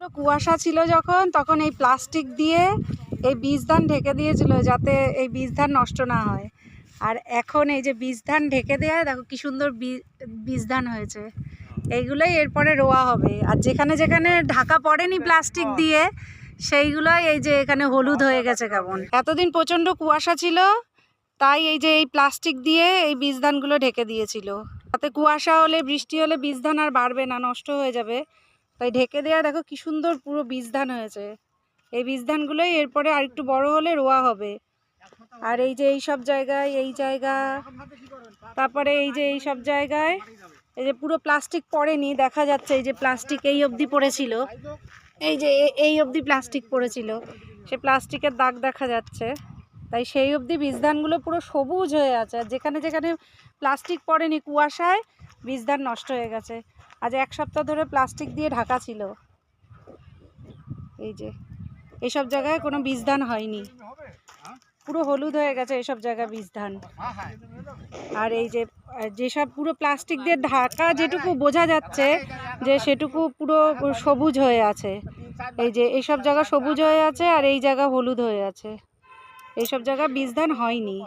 কুয়াশা ছিল যখন, তখন এই প্লাস্টিক দিয়ে এই বীজ ধান ঢেকে দিয়েছিল যাতে এই বীজ ধান নষ্ট না হয়। আর এখন এই যে বীজ ধান ঢেকে দেওয়া, দেখো কি সুন্দর বীজ ধান হয়েছে। এইগুলোই এরপরে রোয়া হবে। আর যেখানে যেখানে ঢাকা পড়েনি প্লাস্টিক দিয়ে, সেইগুলোই এই যে এখানে হলুদ হয়ে গেছে কেমন। এতদিন প্রচণ্ড কুয়াশা ছিল, তাই এই যে এই প্লাস্টিক দিয়ে এই বীজ ধানগুলো ঢেকে দিয়েছিল। তাতে কুয়াশা হলে, বৃষ্টি হলে বীজ ধান আর বাড়বে না, নষ্ট হয়ে যাবে। তাই ঢেকে দেওয়া, দেখো কি সুন্দর পুরো বীজ ধান হয়েছে। এই বীজ ধানগুলোই এরপরে আর একটু বড় হলে রোয়া হবে। আর এই যে এই সব জায়গায়, এই জায়গা, তারপরে এই যে এই সব জায়গায় এই যে পুরো প্লাস্টিক পড়েনি, দেখা যাচ্ছে এই যে প্লাস্টিক এই অবধি পড়েছিল, এই যে এই অবধি প্লাস্টিক পড়েছিল, সে প্লাস্টিকের দাগ দেখা যাচ্ছে। তাই সেই অবধি বীজ ধানগুলো পুরো সবুজ হয়ে আছে। আর যেখানে যেখানে প্লাস্টিক পড়েনি কুয়াশায়, বীজ ধান নষ্ট হয়ে গেছে। আজ 1 সপ্তাহ ধরে প্লাস্টিক দিয়ে ঢাকা ছিল। এই যে এইসব জায়গায় কোনো বীজ ধান হয়নি, পুরো হলুদ হয়ে গেছে এইসব জায়গায় বীজ ধান। আর এই যে যেসব পুরো প্লাস্টিক দিয়ে ঢাকা, যেটুকু বোঝা যাচ্ছে যে সেটুকু পুরো সবুজ হয়ে আছে। এই যে এইসব জায়গা সবুজ হয়ে আছে, আর এই জায়গা হলুদ হয়ে আছে। এইসব জায়গা বীজ ধান হয়নি।